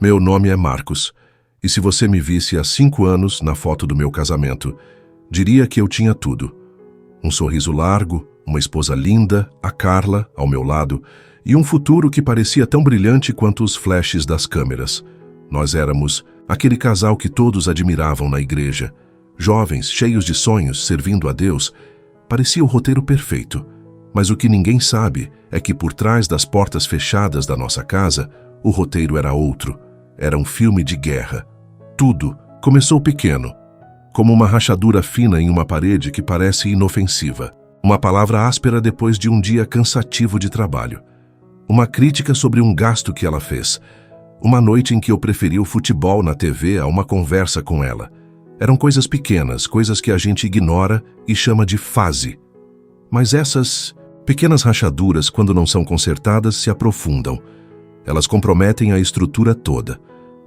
Meu nome é Marcos, e se você me visse há 5 anos na foto do meu casamento, diria que eu tinha tudo. Um sorriso largo, uma esposa linda, a Carla, ao meu lado, e um futuro que parecia tão brilhante quanto os flashes das câmeras. Nós éramos aquele casal que todos admiravam na igreja. Jovens, cheios de sonhos, servindo a Deus. Parecia o roteiro perfeito. Mas o que ninguém sabe é que por trás das portas fechadas da nossa casa, o roteiro era outro. Era um filme de guerra. Tudo começou pequeno, como uma rachadura fina em uma parede que parece inofensiva. Uma palavra áspera depois de um dia cansativo de trabalho. Uma crítica sobre um gasto que ela fez. Uma noite em que eu preferi o futebol na TV a uma conversa com ela. Eram coisas pequenas, coisas que a gente ignora e chama de fase. Mas essas pequenas rachaduras, quando não são consertadas, se aprofundam. Elas comprometem a estrutura toda.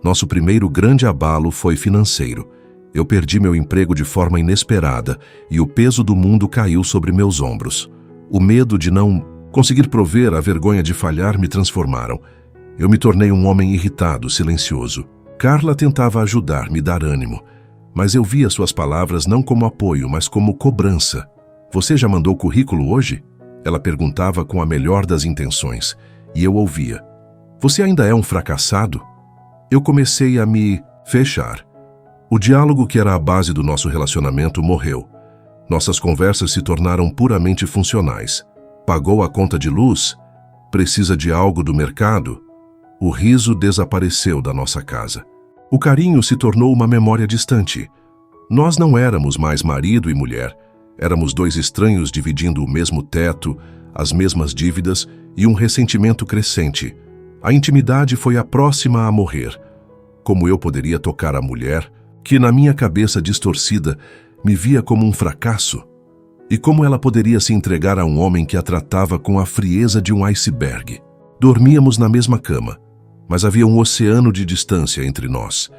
Nosso primeiro grande abalo foi financeiro. Eu perdi meu emprego de forma inesperada e o peso do mundo caiu sobre meus ombros. O medo de não conseguir prover, a vergonha de falhar me transformaram. Eu me tornei um homem irritado, silencioso. Carla tentava ajudar, me dar ânimo, mas eu via suas palavras não como apoio, mas como cobrança. Você já mandou currículo hoje? Ela perguntava com a melhor das intenções, e eu ouvia. Você ainda é um fracassado? Eu comecei a me fechar. O diálogo que era a base do nosso relacionamento morreu. Nossas conversas se tornaram puramente funcionais. Pagou a conta de luz? Precisa de algo do mercado? O riso desapareceu da nossa casa. O carinho se tornou uma memória distante. Nós não éramos mais marido e mulher. Éramos dois estranhos dividindo o mesmo teto, as mesmas dívidas e um ressentimento crescente. A intimidade foi a próxima a morrer. Como eu poderia tocar a mulher, que na minha cabeça distorcida me via como um fracasso? E como ela poderia se entregar a um homem que a tratava com a frieza de um iceberg? Dormíamos na mesma cama, mas havia um oceano de distância entre nós.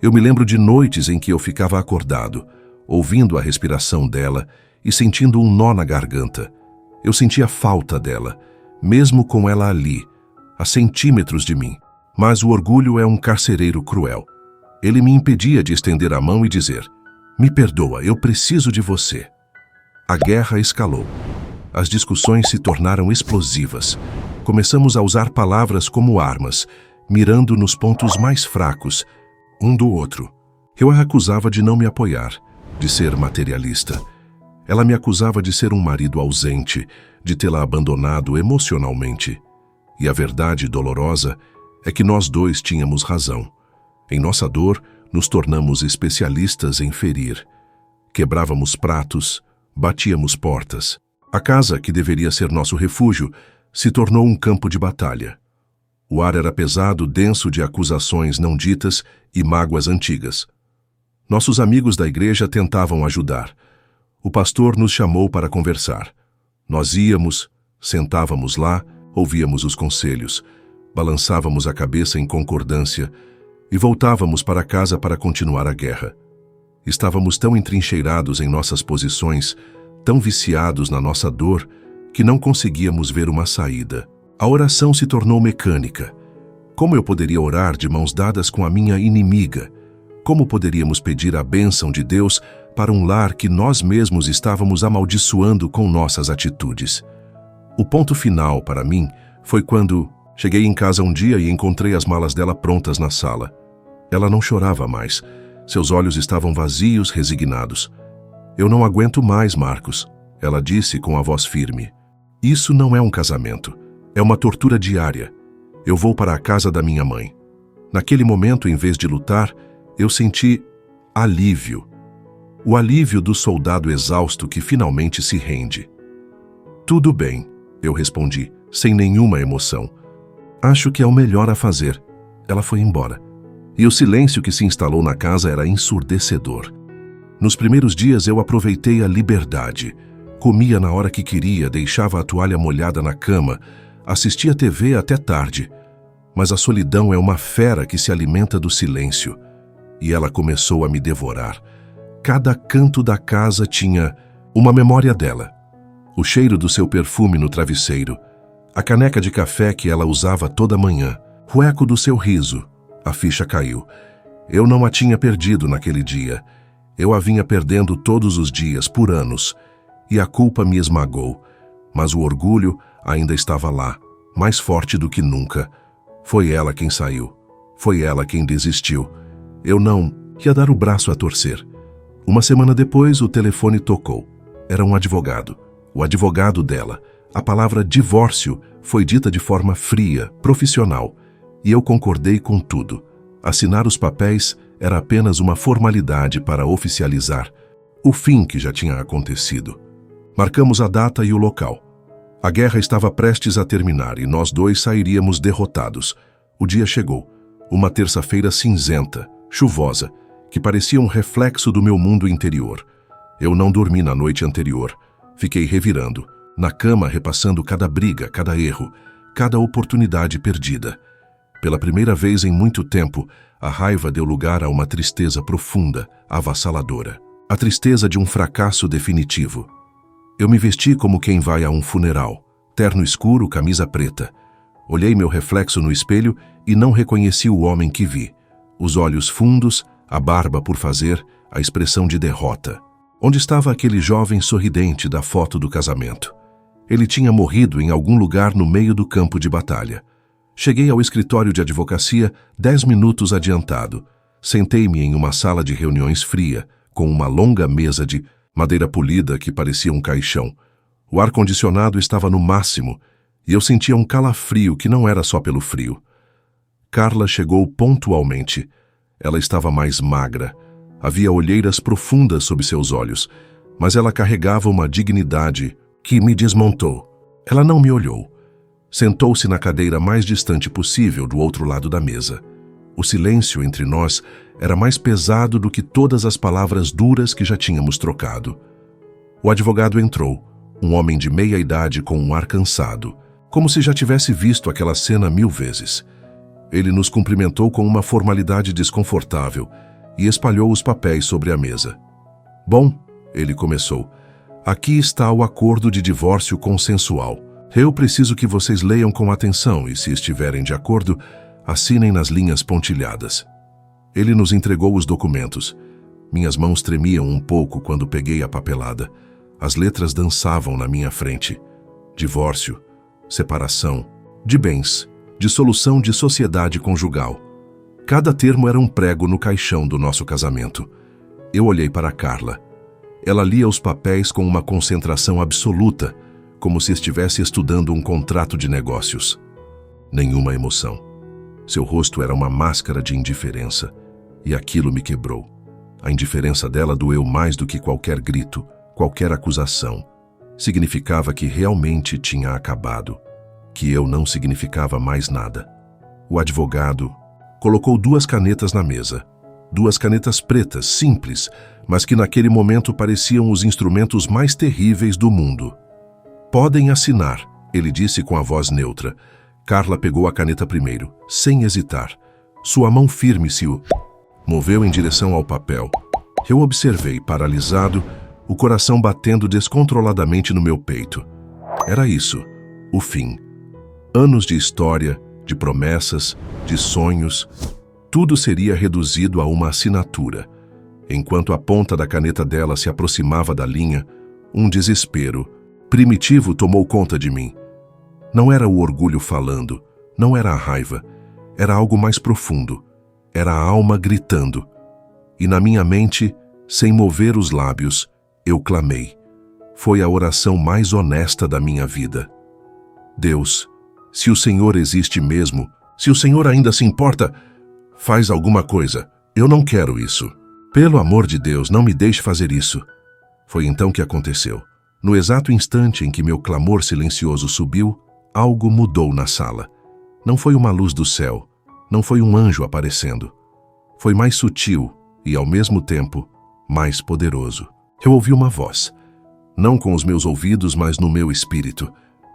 Eu me lembro de noites em que eu ficava acordado, ouvindo a respiração dela e sentindo um nó na garganta. Eu sentia falta dela, mesmo com ela ali, a centímetros de mim. Mas o orgulho é um carcereiro cruel. Ele me impedia de estender a mão e dizer: "Me perdoa, eu preciso de você." A guerra escalou. As discussões se tornaram explosivas. Começamos a usar palavras como armas, mirando nos pontos mais fracos, um do outro. Eu a acusava de não me apoiar, de ser materialista. Ela me acusava de ser um marido ausente, de tê-la abandonado emocionalmente. E a verdade dolorosa é que nós dois tínhamos razão. Em nossa dor, nos tornamos especialistas em ferir. Quebrávamos pratos, batíamos portas. A casa, que deveria ser nosso refúgio, se tornou um campo de batalha. O ar era pesado, denso de acusações não ditas e mágoas antigas. Nossos amigos da igreja tentavam ajudar. O pastor nos chamou para conversar. Nós íamos, sentávamos lá, ouvíamos os conselhos, balançávamos a cabeça em concordância e voltávamos para casa para continuar a guerra. Estávamos tão entrincheirados em nossas posições, tão viciados na nossa dor, que não conseguíamos ver uma saída. A oração se tornou mecânica. Como eu poderia orar de mãos dadas com a minha inimiga? Como poderíamos pedir a bênção de Deus para um lar que nós mesmos estávamos amaldiçoando com nossas atitudes? O ponto final, para mim, foi quando cheguei em casa um dia e encontrei as malas dela prontas na sala. Ela não chorava mais. Seus olhos estavam vazios, resignados. "Eu não aguento mais, Marcos," ela disse com a voz firme. "Isso não é um casamento. É uma tortura diária. Eu vou para a casa da minha mãe." Naquele momento, em vez de lutar, eu senti alívio. O alívio do soldado exausto que finalmente se rende. "Tudo bem," eu respondi, sem nenhuma emoção. "Acho que é o melhor a fazer." Ela foi embora. E o silêncio que se instalou na casa era ensurdecedor. Nos primeiros dias eu aproveitei a liberdade. Comia na hora que queria, deixava a toalha molhada na cama, assistia TV até tarde. Mas a solidão é uma fera que se alimenta do silêncio. E ela começou a me devorar. Cada canto da casa tinha uma memória dela. O cheiro do seu perfume no travesseiro, a caneca de café que ela usava toda manhã, o eco do seu riso, A ficha caiu. Eu não a tinha perdido naquele dia. Eu a vinha perdendo todos os dias, por anos. E a culpa me esmagou. Mas o orgulho ainda estava lá, mais forte do que nunca. Foi ela quem saiu. Foi ela quem desistiu. Eu não ia dar o braço a torcer. Uma semana depois, o telefone tocou. Era um advogado. O advogado dela. A palavra divórcio foi dita de forma fria, profissional. E eu concordei com tudo. Assinar os papéis era apenas uma formalidade para oficializar o fim que já tinha acontecido. Marcamos a data e o local. A guerra estava prestes a terminar e nós dois sairíamos derrotados. O dia chegou. Uma terça-feira cinzenta, chuvosa, que parecia um reflexo do meu mundo interior. Eu não dormi na noite anterior. Fiquei revirando, na cama repassando cada briga, cada erro, cada oportunidade perdida. Pela primeira vez em muito tempo, a raiva deu lugar a uma tristeza profunda, avassaladora. A tristeza de um fracasso definitivo. Eu me vesti como quem vai a um funeral. Terno escuro, camisa preta. Olhei meu reflexo no espelho e não reconheci o homem que vi. Os olhos fundos, a barba por fazer, a expressão de derrota. Onde estava aquele jovem sorridente da foto do casamento? Ele tinha morrido em algum lugar no meio do campo de batalha. Cheguei ao escritório de advocacia 10 minutos adiantado. Sentei-me em uma sala de reuniões fria, com uma longa mesa de madeira polida que parecia um caixão. O ar-condicionado estava no máximo e eu sentia um calafrio que não era só pelo frio. Carla chegou pontualmente. Ela estava mais magra. Havia olheiras profundas sob seus olhos, mas ela carregava uma dignidade que me desmontou. Ela não me olhou. Sentou-se na cadeira mais distante possível do outro lado da mesa. O silêncio entre nós era mais pesado do que todas as palavras duras que já tínhamos trocado. O advogado entrou, um homem de meia idade com um ar cansado, como se já tivesse visto aquela cena 1000 vezes. Ele nos cumprimentou com uma formalidade desconfortável e espalhou os papéis sobre a mesa. Bom, ele começou, aqui está o acordo de divórcio consensual. Eu preciso que vocês leiam com atenção e, se estiverem de acordo, assinem nas linhas pontilhadas. Ele nos entregou os documentos. Minhas mãos tremiam um pouco quando peguei a papelada. As letras dançavam na minha frente. Divórcio, separação, de bens, dissolução de sociedade conjugal. Cada termo era um prego no caixão do nosso casamento. Eu olhei para Carla. Ela lia os papéis com uma concentração absoluta, como se estivesse estudando um contrato de negócios. Nenhuma emoção. Seu rosto era uma máscara de indiferença, e aquilo me quebrou. A indiferença dela doeu mais do que qualquer grito, qualquer acusação. Significava que realmente tinha acabado, que eu não significava mais nada. O advogado colocou 2 canetas na mesa. 2 canetas pretas, simples, mas que naquele momento pareciam os instrumentos mais terríveis do mundo. Podem assinar, ele disse com a voz neutra. Carla pegou a caneta primeiro, sem hesitar. Sua mão firme se moveu em direção ao papel. Eu observei, paralisado, o coração batendo descontroladamente no meu peito. Era isso, o fim. Anos de história, de promessas, de sonhos, tudo seria reduzido a uma assinatura. Enquanto a ponta da caneta dela se aproximava da linha, um desespero primitivo tomou conta de mim. Não era o orgulho falando, não era a raiva, era algo mais profundo, era a alma gritando. E na minha mente, sem mover os lábios, eu clamei. Foi a oração mais honesta da minha vida. Deus, se o Senhor existe mesmo, se o Senhor ainda se importa, faz alguma coisa. Eu não quero isso. Pelo amor de Deus, não me deixe fazer isso. Foi então que aconteceu. No exato instante em que meu clamor silencioso subiu, algo mudou na sala. Não foi uma luz do céu, não foi um anjo aparecendo. Foi mais sutil e, ao mesmo tempo, mais poderoso. Eu ouvi uma voz, não com os meus ouvidos, mas no meu espírito.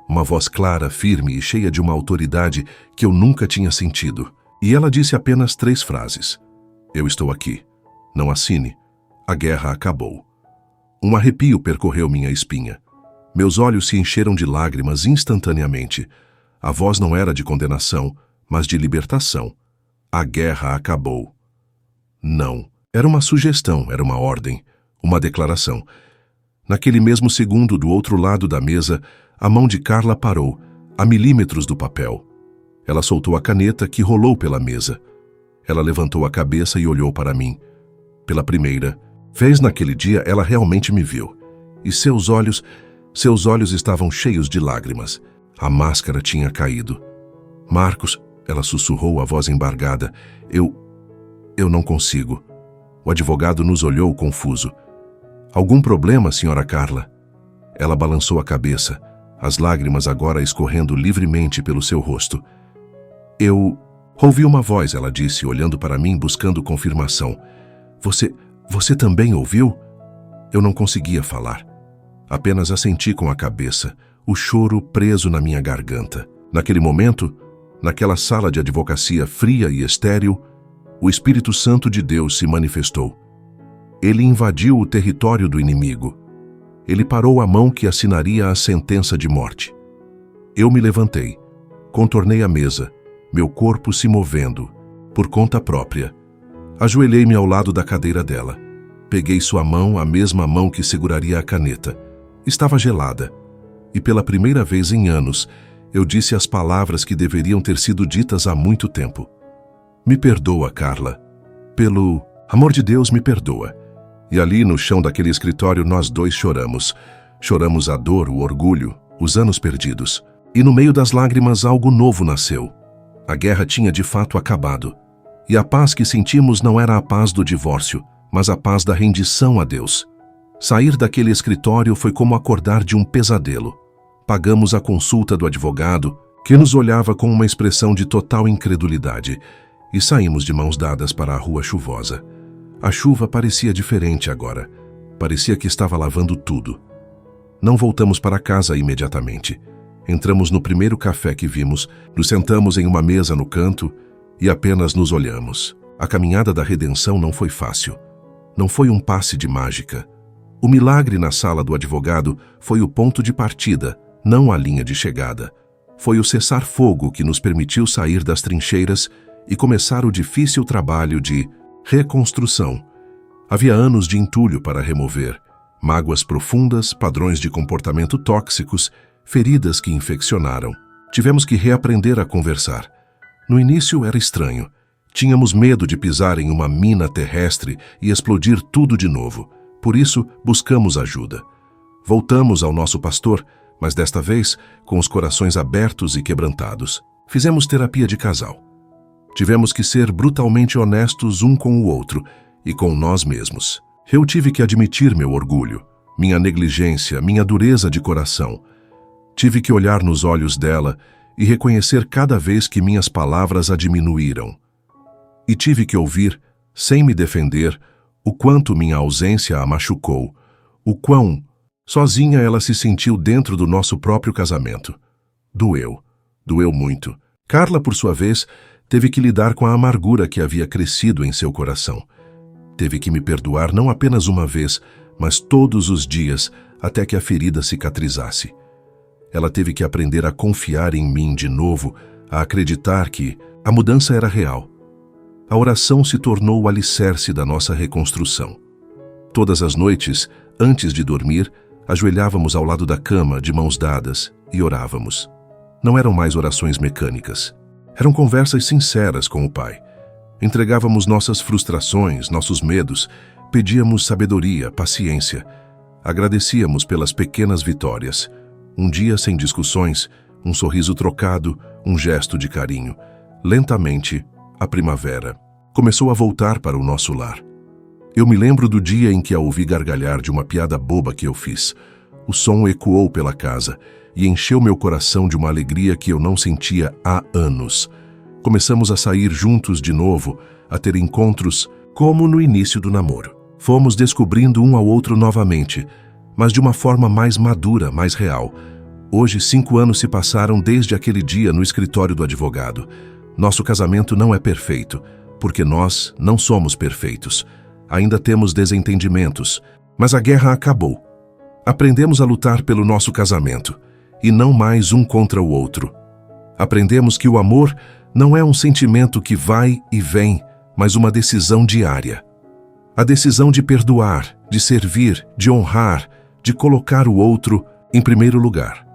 Uma voz clara, firme e cheia de uma autoridade que eu nunca tinha sentido. E ela disse apenas 3 frases. Eu estou aqui. Não assine. A guerra acabou. Um arrepio percorreu minha espinha. Meus olhos se encheram de lágrimas instantaneamente. A voz não era de condenação, mas de libertação. A guerra acabou. Não. Era uma sugestão, era uma ordem, uma declaração. Naquele mesmo segundo, do outro lado da mesa, a mão de Carla parou, a milímetros do papel. Ela soltou a caneta que rolou pela mesa. Ela levantou a cabeça e olhou para mim. Pela primeira vez naquele dia, ela realmente me viu. E seus olhos estavam cheios de lágrimas. A máscara tinha caído. Marcos, ela sussurrou, a voz embargada. Eu não consigo. O advogado nos olhou confuso. Algum problema, senhora Carla? Ela balançou a cabeça, as lágrimas agora escorrendo livremente pelo seu rosto. Ouvi uma voz, ela disse, olhando para mim, buscando confirmação. Você também ouviu? Eu não conseguia falar. Apenas assenti com a cabeça, o choro preso na minha garganta. Naquele momento, naquela sala de advocacia fria e estéril, o Espírito Santo de Deus se manifestou. Ele invadiu o território do inimigo. Ele parou a mão que assinaria a sentença de morte. Eu me levantei, contornei a mesa, meu corpo se movendo, por conta própria. Ajoelhei-me ao lado da cadeira dela. Peguei sua mão, a mesma mão que seguraria a caneta. Estava gelada. E pela primeira vez em anos, eu disse as palavras que deveriam ter sido ditas há muito tempo. Me perdoa, Carla. Pelo amor de Deus, me perdoa. E ali, no chão daquele escritório, nós dois choramos. Choramos a dor, o orgulho, os anos perdidos. E no meio das lágrimas, algo novo nasceu. A guerra tinha de fato acabado. E a paz que sentimos não era a paz do divórcio, mas a paz da rendição a Deus. Sair daquele escritório foi como acordar de um pesadelo. Pagamos a consulta do advogado, que nos olhava com uma expressão de total incredulidade, e saímos de mãos dadas para a rua chuvosa. A chuva parecia diferente agora. Parecia que estava lavando tudo. Não voltamos para casa imediatamente. Entramos no primeiro café que vimos, nos sentamos em uma mesa no canto e apenas nos olhamos. A caminhada da redenção não foi fácil. Não foi um passe de mágica. O milagre na sala do advogado foi o ponto de partida, não a linha de chegada. Foi o cessar-fogo que nos permitiu sair das trincheiras e começar o difícil trabalho de reconstrução. Havia anos de entulho para remover, mágoas profundas, padrões de comportamento tóxicos, feridas que infeccionaram. Tivemos que reaprender a conversar. No início era estranho. Tínhamos medo de pisar em uma mina terrestre e explodir tudo de novo. Por isso, buscamos ajuda. Voltamos ao nosso pastor, mas desta vez com os corações abertos e quebrantados. Fizemos terapia de casal. Tivemos que ser brutalmente honestos um com o outro e com nós mesmos. Eu tive que admitir meu orgulho, minha negligência, minha dureza de coração. Tive que olhar nos olhos dela e reconhecer cada vez que minhas palavras a diminuíram. E tive que ouvir, sem me defender, o quanto minha ausência a machucou, o quão sozinha ela se sentiu dentro do nosso próprio casamento. Doeu muito. Carla, por sua vez, teve que lidar com a amargura que havia crescido em seu coração. Teve que me perdoar não apenas uma vez, mas todos os dias, até que a ferida cicatrizasse. Ela teve que aprender a confiar em mim de novo, a acreditar que a mudança era real. A oração se tornou o alicerce da nossa reconstrução. Todas as noites, antes de dormir, ajoelhávamos ao lado da cama, de mãos dadas, e orávamos. Não eram mais orações mecânicas. Eram conversas sinceras com o Pai. Entregávamos nossas frustrações, nossos medos, pedíamos sabedoria, paciência. Agradecíamos pelas pequenas vitórias. Um dia sem discussões, um sorriso trocado, um gesto de carinho. Lentamente, a primavera começou a voltar para o nosso lar. Eu me lembro do dia em que a ouvi gargalhar de uma piada boba que eu fiz. O som ecoou pela casa e encheu meu coração de uma alegria que eu não sentia há anos. Começamos a sair juntos de novo, a ter encontros como no início do namoro. Fomos descobrindo um ao outro novamente, mas de uma forma mais madura, mais real. Hoje, 5 anos se passaram desde aquele dia no escritório do advogado. Nosso casamento não é perfeito, porque nós não somos perfeitos. Ainda temos desentendimentos, mas a guerra acabou. Aprendemos a lutar pelo nosso casamento, e não mais um contra o outro. Aprendemos que o amor não é um sentimento que vai e vem, mas uma decisão diária. A decisão de perdoar, de servir, de honrar, de colocar o outro em primeiro lugar.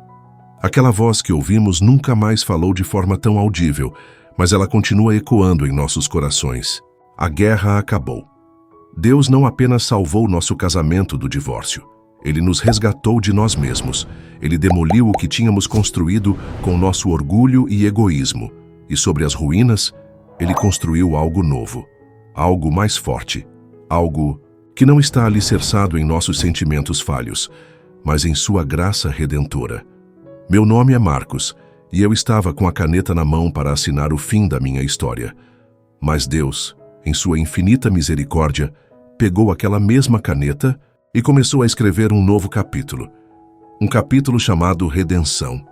Aquela voz que ouvimos nunca mais falou de forma tão audível, mas ela continua ecoando em nossos corações. A guerra acabou. Deus não apenas salvou nosso casamento do divórcio. Ele nos resgatou de nós mesmos. Ele demoliu o que tínhamos construído com nosso orgulho e egoísmo. E sobre as ruínas, Ele construiu algo novo, algo mais forte, algo que não está alicerçado em nossos sentimentos falhos, mas em sua graça redentora. Meu nome é Marcos, e eu estava com a caneta na mão para assinar o fim da minha história. Mas Deus, em sua infinita misericórdia, pegou aquela mesma caneta e começou a escrever um novo capítulo. Um capítulo chamado Redenção.